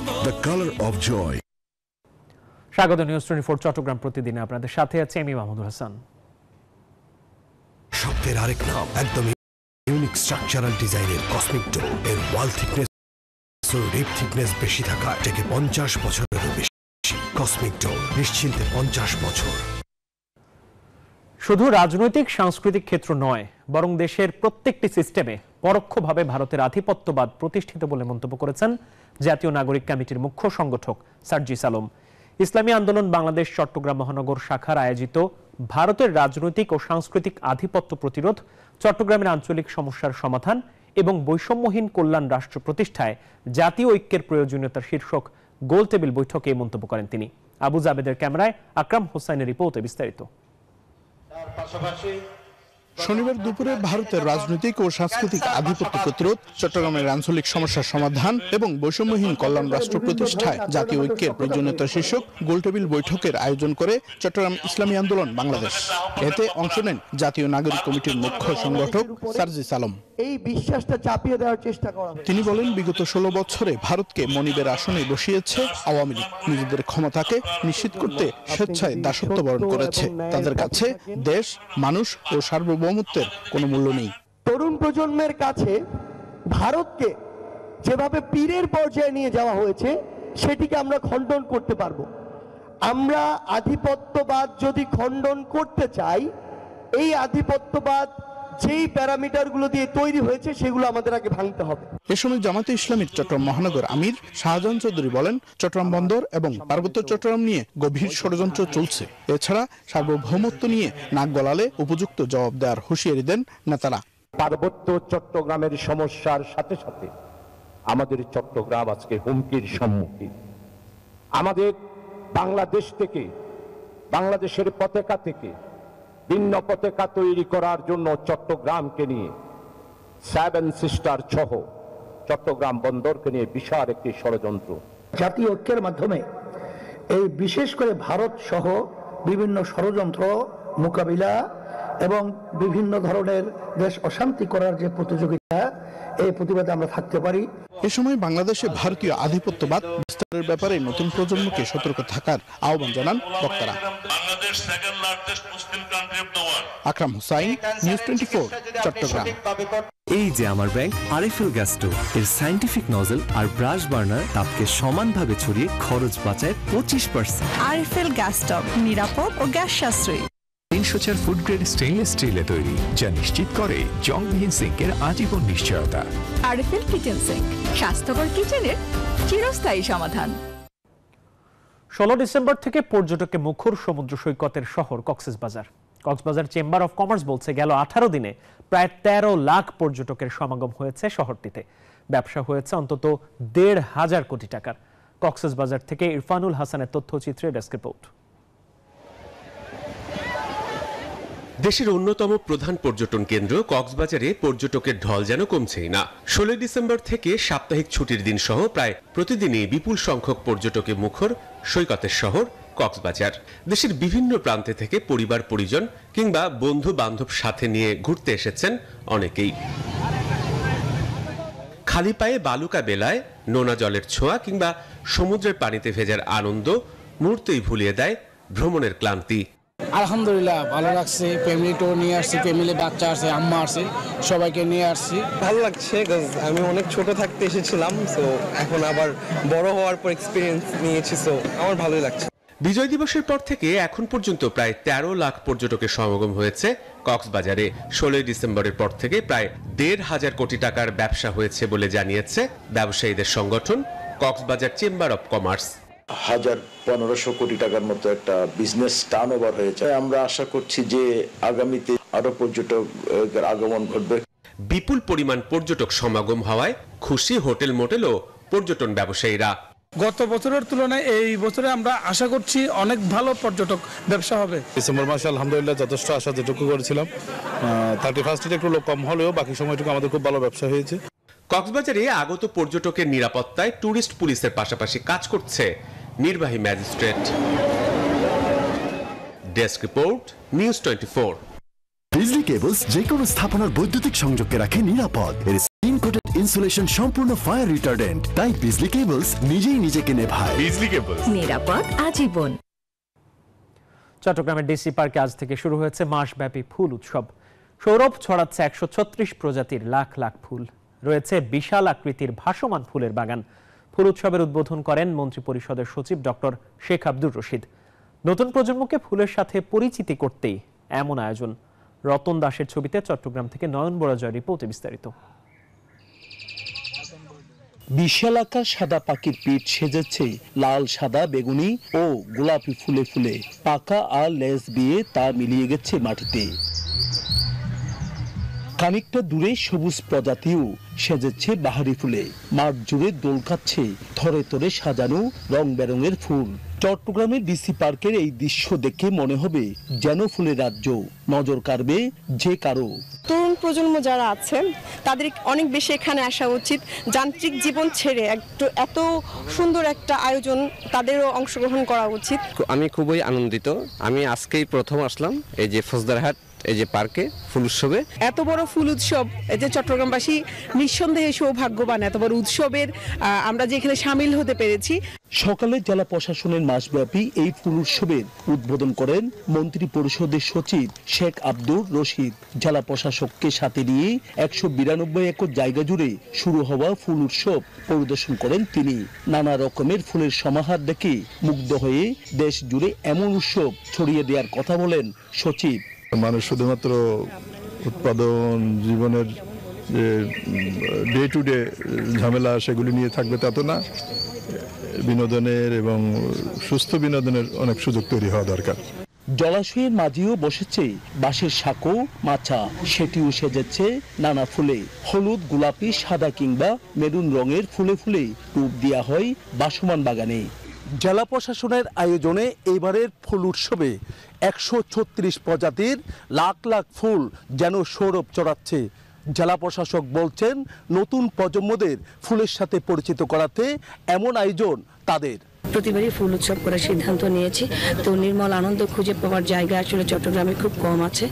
The color of joy. স্বাগত news 24 Chittagong প্রতিদিনে আপনাদের সাথে আছে আমি মাহমুদুল হাসান। শব্দের আরেক নাম, একদম ইউনিক স্ট্রাকচারাল ডিজাইনের কসমিক ডোর। এর ওয়াল থিকনেস ও রিপ থিকনেস বেশি থাকায় থেকে 50 বছরেরও বেশি। কসমিক ডোর, নিশ্চিন্তে 50 বছর। শুধু রাজনৈতিক সাংস্কৃতিক ক্ষেত্র নয়, বরং দেশের প্রত্যেকটি সিস্টেমে পরোক্ষভাবে ভারতের আধিপত্যবাদ প্রতিষ্ঠিত বলে মন্তব্য করেছেন জাতীয় নাগরিক কমিটির মুখ্য সংগঠক সার্জিস আলম। ইসলামী আন্দোলন বাংলাদেশ চট্টগ্রাম মহানগর শাখার আয়োজিত ভারতের রাজনৈতিক ও সাংস্কৃতিক আধিপত্য প্রতিরোধ, চট্টগ্রামের আঞ্চলিক সমস্যার সমাধান এবং বৈষম্যহীন কল্যাণ রাষ্ট্র প্রতিষ্ঠায় জাতীয় ঐক্যের প্রয়োজনীয়তার শীর্ষক গোলটেবিল বৈঠকে এই মন্তব্য করেন তিনি। আবু জাবেদের ক্যামেরায় আকরাম হোসাইনের রিপোর্টে বিস্তারিত। শনিবার দুপুরে ভারতের রাজনৈতিক ও সাংস্কৃতিক আধিপত্য প্রতিরোধ, চট্টগ্রামের আঞ্চলিক সমস্যার সমাধান এবং বৈষম্যহীন কল্যাণ রাষ্ট্র প্রতিষ্ঠায় জাতীয় ঐক্যের প্রয়োজনীয়তা শীর্ষক গোলটেবিল বৈঠকের আয়োজন করে চট্টগ্রাম ইসলামী আন্দোলন বাংলাদেশ। এতে অংশ নেন জাতীয় নাগরিক কমিটির মুখ্য সংগঠক সার্জিস আলম। এই বিশ্বাসটা চাপিয়ে দেওয়ার চেষ্টা করা হয়। তিনি বলেন, বিগত 16 বছরে ভারতকে মনিবের আসনে বসিয়েছে আওয়ামী লীগ। নিজেদের ক্ষমতাকে নিশ্চিত করতে স্বেচ্ছায় দাসত্ব বরণ করেছে। তাদের কাছে দেশ, মানুষ ও সার্বভৌমত্বের কোনো মূল্য নেই। তরুণ প্রজন্মের কাছে ভারতকে যেভাবে পীরের পর্যায়ে নিয়ে যাওয়া হয়েছে, সেটিকে আমরা খণ্ডন করতে পারবো। আমরা আধিপত্যবাদ যদি খণ্ডন করতে চাই, এই আধিপত্যবাদ যেই প্যারামিটারগুলো দিয়ে তৈরি হয়েছে সেগুলো আমাদের আগে ভাঙতে হবে। এ সময় জামাতে ইসলামীর চট্টগ্রাম মহানগর আমির শাহজাহান চৌধুরী বলেন, চট্টগ্রাম বন্দর এবং পার্বত্য চট্টগ্রাম নিয়ে গভীর ষড়যন্ত্র চলছে। এছাড়া সার্বভৌমত্ব নিয়ে নাক গলালে উপযুক্ত জবাব দেওয়ার হুঁশিয়ারি দেন নেতারা। পার্বত্য চট্টগ্রামের সমস্যার সাথে সাথে আমাদের চট্টগ্রাম আজকে হুমকির সম্মুখীন। আমাদের বাংলাদেশ থেকে, বাংলাদেশের পতাকা থেকে ভিন্ন পতাকা তৈরি করার জন্য চট্টগ্রামকে নিয়ে 7 সিস্টার সহ চট্টগ্রাম বন্দরকে নিয়ে বিশাল একটি ষড়যন্ত্র। জাতীয় ঐক্যের মাধ্যমে এই বিশেষ করে ভারত সহ বিভিন্ন ষড়যন্ত্র মোকাবিলা এবং বিভিন্ন ধরনের দেশ অশান্তি করার যে প্রতিযোগিতা, এই প্রতিবাদে আমরা থাকতে পারি। এ সময় বাংলাদেশে ভারতীয় আধিপত্যবাদ বিস্তারের ব্যাপারে নতুন প্রজন্মকে সতর্ক থাকার আহ্বান জানান বক্তারা। আকরাম হোসাইন, নিউজ 24, চট্টগ্রাম। এই যে আমার ব্যাংক আরএফএল গ্যাস স্টোভ, এর সায়েন্টিফিক নজল আর ব্রাশ বার্নার তাপকে সমানভাবে ছড়িয়ে খরচ বাঁচায় 25%। আরএফএল গ্যাস স্টোভ নিরাপদ ও গ্যাস সাশ্রয়ী। 304 ফুড গ্রেড স্টেইনলেস স্টিলে তৈরি, যা নিশ্চিত করে জংবিহীন সিঙ্কের আজীবন নিশ্চয়তা। আরএফএল কিচেন সিঙ্ক, স্বাস্থ্যকর কিচেনের চিরস্থায়ী সমাধান। 16 ডিসেম্বর থেকে পর্যটকে মুখর সমুদ্র সৈকতের শহর Cox's Bazar. Cox's Bazar chamber of commerce বলছে, গেল 18 দিনে প্রায় 13 লাখ পর্যটকের সমাগম হয়েছে শহরটিতে। ব্যবসা হয়েছে অন্তত 1,500 কোটি টাকার। কক্সবাজার থেকে ইরফানুল হাসানের তথ্যচিত্রে ডেস্ক রিপোর্ট। দেশের অন্যতম প্রধান পর্যটন কেন্দ্র কক্সবাজারে পর্যটকের ঢল যেন কমছেই না। 16 ডিসেম্বর থেকে সাপ্তাহিক ছুটির দিন সহ প্রায় প্রতিদিনই বিপুল সংখ্যক পর্যটকে মুখর সৈকতের শহর কক্সবাজার। দেশের বিভিন্ন প্রান্তে থেকে পরিবার পরিজন কিংবা বন্ধু বান্ধব সাথে নিয়ে ঘুরতে এসেছেন অনেকেই। খালি পায়ে বালুকা বেলায় নোনা জলের ছোঁয়া কিংবা সমুদ্রের পানিতে ভেজার আনন্দ মুহূর্তেই ভুলিয়ে দেয় ভ্রমণের ক্লান্তি। আলহামদুলিল্লাহ ভালো লাগছে। ফ্যামিলি ট্যুর নিয়ে আসছি, ফ্যামিলি বাচ্চা আছে, আম্মা আছে, সবাইকে নিয়ে আসছি। ভালো লাগছে, আমি অনেক ছোট থাকতে এসেছিলাম, সো এখন আবার বড় হওয়ার পর এক্সপিরিয়েন্স নিয়েছি, সো আমার ভালোই লাগছে। বিজয় দিবসের পর থেকে এখন পর্যন্ত প্রায় 13 লাখ পর্যটকের সমাগম হয়েছে কক্সবাজারে। 16 ডিসেম্বরের পর থেকে প্রায় 1,500 কোটি টাকার ব্যবসা হয়েছে বলে জানিয়েছে ব্যবসায়ীদের সংগঠন কক্সবাজার চেম্বার অফ কমার্স। 1,500 কোটি টাকার মতো একটা বিজনেস টার্নওভার হয়েছে। আমরা আশা করছি যে আগামীতে আরো পর্যটকের আগমন ঘটবে। বিপুল পরিমাণ পর্যটক সমাগম হওয়ায় খুশি হোটেল মোটেল ও পর্যটন ব্যবসায়ীরা। গত বছরের তুলনায় এই বছরে আমরা আশা করছি অনেক ভালো পর্যটক ব্যবসা হবে। ডিসেম্বর মাসে আলহামদুলিল্লাহ যথেষ্ট আশা যেটুকু করেছিলাম, 31 একটু লোক কম হলেও বাকি সময়টুকু আমাদের খুব ভালো ব্যবসা হয়েছে। কক্সবাজারে আগত পর্যটকের নিরাপত্তায় ট্যুরিস্ট পুলিশের পাশাপাশি কাজ করছে নির্বাহী ম্যাজিস্ট্রেট। Desk report, news 24। বিজলি কেবলস যে কোনো স্থাপনার বৈদ্যুতিক সংযোগকে রাখে নিরাপদ। এর স্ক্রিন কোটেড ইনসুলেশন সম্পূর্ণ ফায়ার রিটার্ডেন্ট, তাই বিজলি কেবলস নিজেই নিজেকে নেভায়। বিজলি কেবলস, নিরাপদ আজীবন। চট্টগ্রামের ডিসি পার্কে আজ থেকে শুরু হয়েছে মাসব্যাপী ফুল উৎসব। সৌরভ ছড়াচ্ছে 136 প্রজাতির লাখ লাখ ফুল। রয়েছে বিশাল আকৃতির ভাসমান ফুলের বাগান। ফুল উৎসবের উদ্বোধন করেন মন্ত্রী পরিষদের সচিব ডক্টর শেখ আব্দুর রশিদ। নতুন প্রজন্মকে ফুলের সাথে পরিচিতি করতেই এমন আয়োজন। রতন দাসের ছবিতে চট্টগ্রাম থেকে নয়ন বড়জয় রিপোর্টে বিস্তারিত। বিশাল আকার সাদা পাখির পিঠ সেজেছে লাল, সাদা, বেগুনি ও গোলাপি ফুলে ফুলে। পাকা আর লেজ দিয়ে তা মিলিয়ে গেছে মাটিতে। খানিকটা দূরে সবুজ প্রজাতিও সেজেছে বাহারি ফুলে। মাঠ জুড়ে দোল খাচ্ছে থরে থরে সাজানো রং বেরঙের ফুল। চট্টগ্রামের ডিসি পার্কের এই দৃশ্য দেখে মনে হবে যেন ফুলের রাজ্য। নজর কাড়বে যে কারো। তরুণ প্রজন্ম যারা আছেন তাদের অনেক বেশি এখানে আসা উচিত। যান্ত্রিক জীবন ছেড়ে এত সুন্দর একটা আয়োজন তাদেরও অংশগ্রহণ করা উচিত। আমি খুবই আনন্দিত। আমি আজকেই প্রথম আসলাম এই যে ফৌজদারহাট এই যে পার্কে ফুল উৎসবে। এত বড় ফুল উৎসব, এই যে চট্টগ্রামবাসী নিঃসন্দেহে সৌভাগ্যবান। এত বড় উৎসবের আমরা যে এখানে সামিল হতে পেরেছি। সকালে জেলা প্রশাসনের মাসব্যাপী এই ফুল উৎসবের উদ্বোধন করেন মন্ত্রী পরিষদের সচিব শেখ আব্দুর রশিদ। জেলা প্রশাসককে সাথে নিয়ে 192 একর জায়গা জুড়ে শুরু হওয়া ফুল উৎসব পরিদর্শন করেন তিনি। নানা রকমের ফুলের সমাহার দেখে মুগ্ধ হয়ে দেশ জুড়ে এমন উৎসব ছড়িয়ে দেওয়ার কথা বলেন সচিব। মানুষ শুধুমাত্র উৎপাদন জীবনের যে ডে টু ডে ঝামেলা সেগুলি নিয়ে থাকবে তা তো না। বিনোদনের এবং সুস্থ বিনোদনের অনেক সুযোগ তৈরি হওয়া দরকার। জলাশয়ের মাঝেও বসেছে বাঁশের সাঁকো, মাছা। সেটিও সেজেছে নানা ফুলে। হলুদ, গোলাপি, সাদা কিংবা মেরুন রঙের ফুলে ফুলে রূপ দেওয়া হয় বাসমান বাগানে। জেলা প্রশাসনের আয়োজনে এবারের ফুল উৎসবে 136 প্রজাতির লাখ লাখ ফুল যেন সৌরভ চড়াচ্ছে। জেলা প্রশাসক বলছেন নতুন প্রজন্মদের ফুলের সাথে পরিচিত করাতে এমন আয়োজন তাদের। প্রতিবারই ফুল উৎসব করার সিদ্ধান্ত নিয়েছি। তো নির্মল আনন্দ খুঁজে পাওয়ার জায়গা আসলে চট্টগ্রামে খুব কম আছে।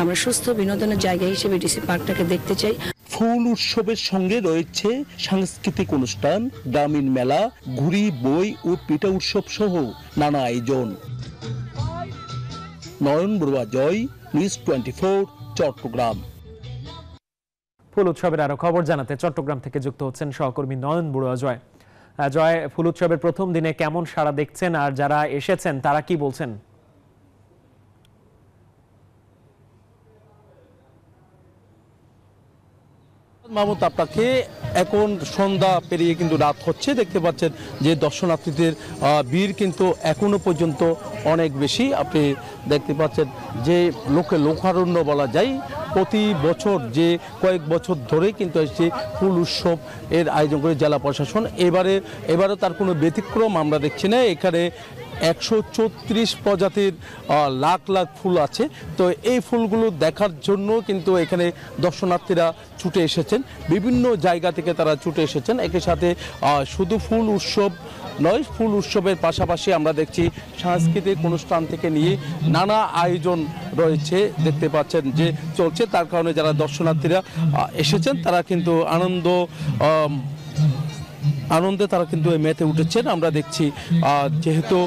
আমরা সুস্থ বিনোদনের জায়গা হিসেবে ডিসি পার্কটাকে দেখতে চাই। ফুল উৎসবের সঙ্গে রয়েছে সাংস্কৃতিক অনুষ্ঠান, গ্রামীণ মেলা, ঘুড়ি, বই ও পিঠা উৎসব সহ নানা আয়োজন। নয়ন বড়ুয়া জয়, নিউজ 24, চট্টগ্রাম। ফুল উৎসবের আরো খবর জানাতে চট্টগ্রাম থেকে যুক্ত হচ্ছেন সহকর্মী নয়ন বড়ুয়া জয়। জয়, ফুল উৎসবের প্রথম দিনে কেমন সাড়া দেখছেন আর যারা এসেছেন তারা কি বলছেন? মামুত, আপনাকে এখন সন্ধ্যা পেরিয়ে কিন্তু রাত হচ্ছে। দেখতে পাচ্ছেন যে দর্শনার্থীদের ভিড় কিন্তু এখনো পর্যন্ত অনেক বেশি। আপনি দেখতে পাচ্ছেন যে লোকারণ্য বলা যায়। প্রতি বছর যে কয়েক বছর ধরে কিন্তু এসছে ফুল উৎসব এর আয়োজন করে জেলা প্রশাসন। এবারে তার কোনো ব্যতিক্রম আমরা দেখছি না। এখানে 136 প্রজাতির লাখ লাখ ফুল আছে। তো এই ফুলগুলো দেখার জন্য কিন্তু এখানে দর্শনার্থীরা ছুটে এসেছেন। বিভিন্ন জায়গা থেকে তারা ছুটে এসেছেন। একই সাথে শুধু ফুল উৎসব নয়, ফুল উৎসবের পাশাপাশি আমরা দেখছি সাংস্কৃতিক অনুষ্ঠান থেকে নিয়ে নানা আয়োজন রয়েছে। দেখতে পাচ্ছেন যে চলছে। তার কারণে যারা দর্শনার্থীরা এসেছেন তারা কিন্তু আনন্দে তারা কিন্তু মেতে উঠেছেন। আমরা দেখছি যেহেতু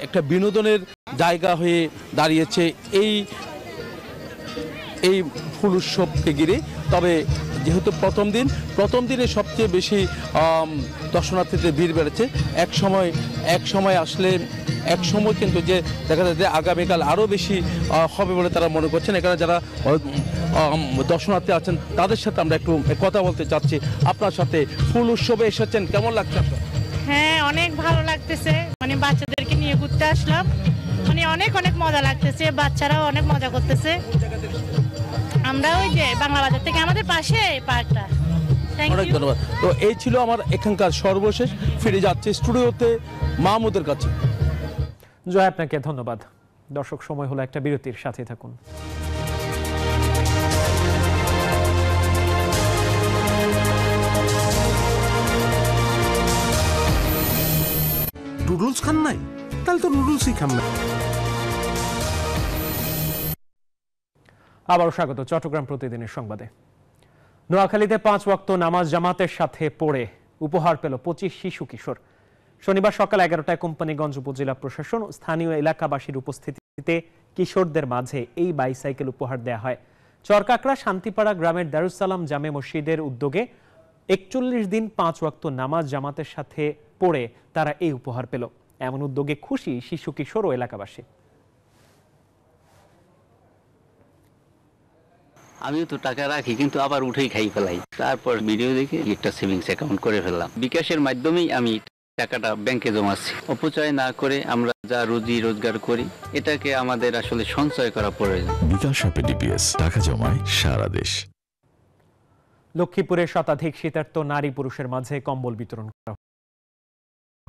একটা বিনোদনের জায়গা হয়ে দাঁড়িয়েছে এই ফুল উৎসবকে ঘিরে। তবে যেহেতু প্রথম দিনে সবচেয়ে বেশি দর্শনার্থীদের ভিড় বেড়েছে। এক সময় কিন্তু যে দেখা যায় যে আগামীকাল আরও বেশি হবে বলে তারা মনে করছেন। এখানে যারা দর্শনার্থী আছেন তাদের সাথে আমরা একটু কথা বলতে চাচ্ছি। আপনার সাথে ফুল উৎসবে এসেছেন, কেমন লাগছে আপনার? হ্যাঁ, অনেক ভালো লাগতেছে। মানে বাচ্চাদেরকে নিয়ে ঘুরতে আসলাম, মানে অনেক মজা লাগতেছে। বাচ্চারাও অনেক মজা করতেছে। আমরা ওই যে বাংলা বাজার থেকে আমাদের পাশে পার্কটা। অনেক ধন্যবাদ। তো এই ছিল আমার এখানকার সর্বশেষ। ফিরে যাচ্ছে স্টুডিওতে মাহমুদের কাছে। জয়, আপনাকে ধন্যবাদ। দর্শক, সময় হলো একটা বিরতির, সাথে থাকুন। নুডলস খান নাই? তাহলে তো নুডলসই খান না। আবারও স্বাগত চট্টগ্রাম প্রতিদিনের সংবাদে। নোয়াখালীতে 5 ওয়াক্ত নামাজ জামাতের সাথে পড়ে উপহার পেল 25 শিশু কিশোর। শনিবার সকাল 11টায় কোম্পানীগঞ্জ উপজেলা প্রশাসন ও স্থানীয় এলাকাবাসীর উপস্থিতিতে কিশোরদের মাঝে এই বাইসাইকেল উপহার দেয়া হয়। চরকাকড়া শান্তিপাড়া গ্রামের দারুস সালাম জামে মসজিদের উদ্যোগে 41 দিন 5 ওয়াক্ত নামাজ জামাতের সাথে পড়ে তারা এই উপহার পেল। এমন উদ্যোগে খুশি শিশু কিশোর ও এলাকাবাসী। আমিও তো টাকা রাখি, কিন্তু আবার উঠেই খাই ফেলাই। তারপর ভিডিও দেখে একটা সেভিংস অ্যাকাউন্ট করে ফেললাম। বিকাশের মাধ্যমেই আমি টাকাটা ব্যাংকে জমাচ্ছি। অপচয় না করে আমরা যা রুজি রোজগার করি, এটাকে আমাদের আসলে সঞ্চয় করা প্রয়োজন। বিকাশ অ্যাপে ডিপিএস, টাকা জমায় সারা দেশ। লক্ষ্মীপুরে শতাধিক শীতার্ত নারী পুরুষের মাঝে কম্বল বিতরণ করা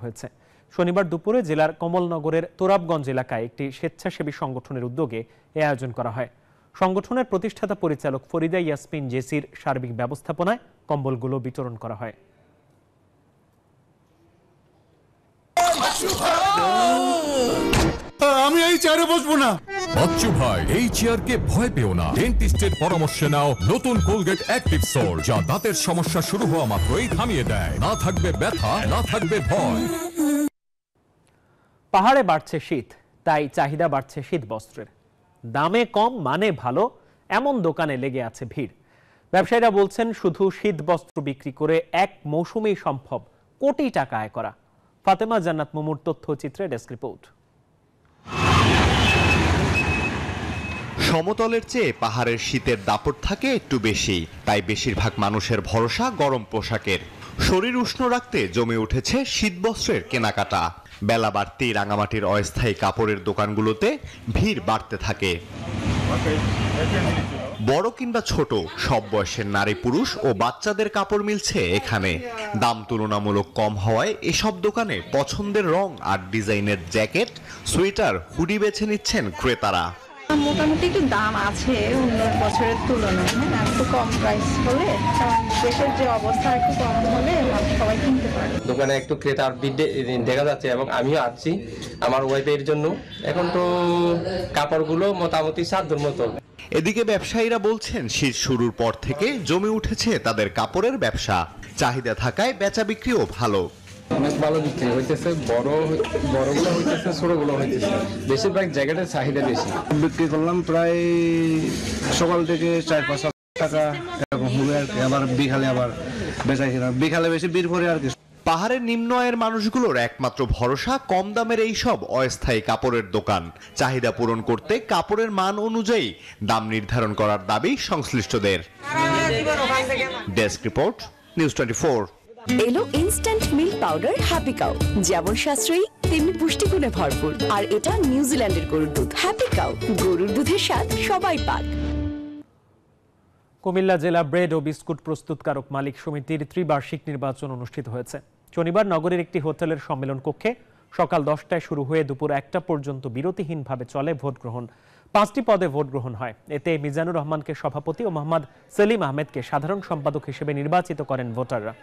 হয়েছে। শনিবার দুপুরে জেলার কমলনগরের তোরাবগঞ্জ এলাকায় একটি স্বেচ্ছাসেবী সংগঠনের উদ্যোগে এ আয়োজন করা হয়। সংগঠনের প্রতিষ্ঠাতা পরিচালক ফরিদা ইয়াসমিন জেসির সার্বিক ব্যবস্থাপনায় কম্বলগুলো বিতরণ করা হয়। আমি এই চেয়ারে বসবো না। বাচ্চু ভাই, এই চেয়ারকে ভয় পেও না। ডেন্টিস্টের পরামর্শে নাও নতুন কোলগেট অ্যাক্টিভ সোল, যা দাঁতের সমস্যা শুরু হওয়া মাত্রই থামিয়ে দেয়। না থাকবে ব্যথা, না থাকবে ভয়। পাহাড়ে বাড়ছে শীত, তাই চাহিদা বাড়ছে শীত বস্ত্রের। দামে কম, মানে ভালো, এমন দোকানে লেগে আছে ভিড়। ব্যবসায়ীরা বলছেন শুধু শীত বস্ত্র বিক্রি করে এক মৌসুমেই সম্ভব কোটি টাকা আয় করা। ফাতেমা জান্নাত মুমুর তথ্যচিত্রে ডেস্ক রিপোর্ট। সমতলের চেয়ে পাহাড়ের শীতের দাপট থাকে একটু বেশি, তাই বেশিরভাগ মানুষের ভরসা গরম পোশাকের। শরীর উষ্ণ রাখতে জমে উঠেছে শীতবস্ত্রের কেনাকাটা। বেলা বাড়তেই রাঙামাটির অস্থায়ী কাপড়ের দোকানগুলোতে ভিড় বাড়তে থাকে। বড় কিংবা ছোট সব বয়সের নারী পুরুষ ও বাচ্চাদের কাপড় মিলছে এখানে। দাম তুলনামূলক কম হওয়ায় এসব দোকানে পছন্দের রং আর ডিজাইনের জ্যাকেট, সোয়েটার, হুডি বেছে নিচ্ছেন ক্রেতারা। মোটামুটি একটু দাম আছে অন্য বছরের তুলনায়, হ্যাঁ একটু কম প্রাইস হলে, কারণ দেশের যে অবস্থা একটু কম হলে সবাই কিনতে পারে। দোকানে একটু ক্রেতার ভিড় দেখা যাচ্ছে এবং আমিও আসছি আমার ওয়াইফের জন্য। এখন তো কাপড়গুলো মোটামুটি সাধ্যের মতো। এদিকে ব্যবসায়ীরা বলছেন শীত শুরুর পর থেকে জমে উঠেছে তাদের কাপড়ের ব্যবসা। চাহিদা থাকায় বেচা বিক্রিও ভালো। অনেক ভালো বিক্রি হইতেছে, বড়গুলো হইতেছে, ছোটগুলো হইতেছে। বেশিরভাগ জ্যাকেটের চাহিদা বেশি। বিক্রি করলাম প্রায় সকাল থেকে 4-5 টাকা এরকম হবে আর কি। আবার বিকালে আবার বেচাইছিলাম, বিকালে বেশি ভিড় পড়ে আর কি। পাহাড়ের নিম্ন আয়ের মানুষগুলোর একমাত্র ভরসা কম দামের এই সব অস্থায়ী কাপড়ের দোকান। চাহিদা পূরণ করতে কাপড়ের মান অনুযায়ী দাম নির্ধারণ করার দাবি সংশ্লিষ্টদের। Desk report, news 24। এলো instant milk powder happy cow, যেমন সাশ্রয়ী তেমনি পুষ্টিগুণে ভরপুর। আর এটা নিউজিল্যান্ডের গরুর দুধ। হ্যাপি কাউ, গরুর দুধের স্বাদ সবাই পাক। কুমিল্লা জেলা ব্রেড ও বিস্কুট প্রস্তুতকারক মালিক সমিতির ত্রিবার্ষিক নির্বাচন অনুষ্ঠিত হয়েছে। শনিবার নগরীর একটি হোটেলের সম্মেলন কক্ষে সকাল 10টায় শুরু হয়ে দুপুর 1টা পর্যন্ত বিরতিহীনভাবে চলে ভোট গ্রহণ। 5টি পদে ভোট গ্রহণ হয়। এতে মিজানুর রহমানকে সভাপতি ও মোহাম্মদ সেলিম আহমেদকে সাধারণ সম্পাদক হিসেবে নির্বাচিত করেন ভোটাররা।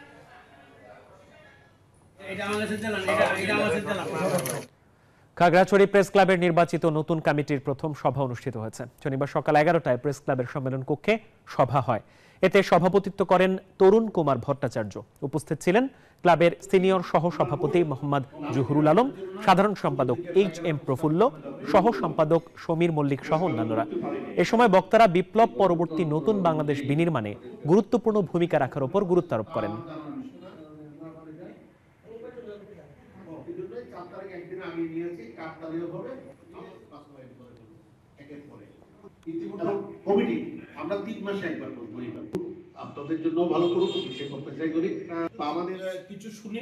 খাগড়াছড়ি প্রেস ক্লাবের নির্বাচিত নতুন কমিটির প্রথম সভা অনুষ্ঠিত হয়েছে। শনিবার সকাল 11টায় প্রেস ক্লাবের সম্মেলন কক্ষে সভা হয়। এতে সভাপতিত্ব করেন তরুণ কুমার ভট্টাচার্য। উপস্থিত ছিলেন ক্লাবের সিনিয়র সহ সভাপতি মোহাম্মদ জহুরুল আলম, সাধারণ সম্পাদক HM প্রফুল্ল, সহ সম্পাদক সমীর মল্লিক সহ অন্যান্যরা। এ সময় বক্তারা বিপ্লব পরবর্তী নতুন বাংলাদেশ বিনির্মাণে গুরুত্বপূর্ণ ভূমিকা রাখার উপর গুরুত্ব আরোপ করেন। আমরা 3 মাসে একবার করবো, আপনাদের জন্য ভালো করুক সে প্রত্যাশা করি। আমাদের কিছু শুনি।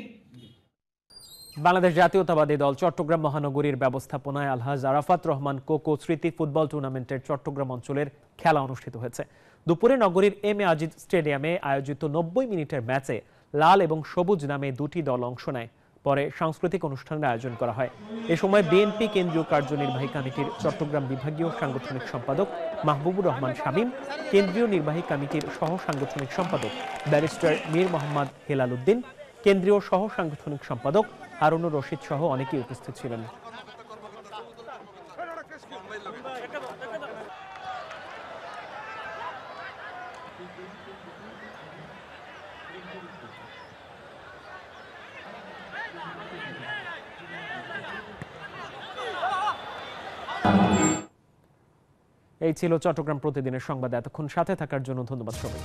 বাংলাদেশ জাতীয়তাবাদী দল চট্টগ্রাম মহানগরীর ব্যবস্থাপনায় আলহাজ আরাফাত রহমান কোকো স্মৃতি ফুটবল টুর্নামেন্টের চট্টগ্রাম অঞ্চলের খেলা অনুষ্ঠিত হয়েছে। দুপুরে নগরীর এম এ আজিজ স্টেডিয়ামে আয়োজিত 90 মিনিটের ম্যাচে লাল এবং সবুজ নামে দুটি দল অংশ নেয়। পরে সাংস্কৃতিক অনুষ্ঠানের আয়োজন করা হয়। এ সময় বিএনপি কেন্দ্রীয় কার্যনির্বাহী কমিটির চট্টগ্রাম বিভাগীয় সাংগঠনিক সম্পাদক মাহবুবুর রহমান শামীম, কেন্দ্রীয় নির্বাহী কমিটির সহ সাংগঠনিক সম্পাদক ব্যারিস্টার মীর মোহাম্মদ হেলাল উদ্দিন, কেন্দ্রীয় সহ সাংগঠনিক সম্পাদক হারুনুর রশিদ সহ অনেকেই উপস্থিত ছিলেন। এই ছিল চট্টগ্রাম প্রতিদিনের সংবাদ। এতক্ষণ সাথে থাকার জন্য ধন্যবাদ সবাই।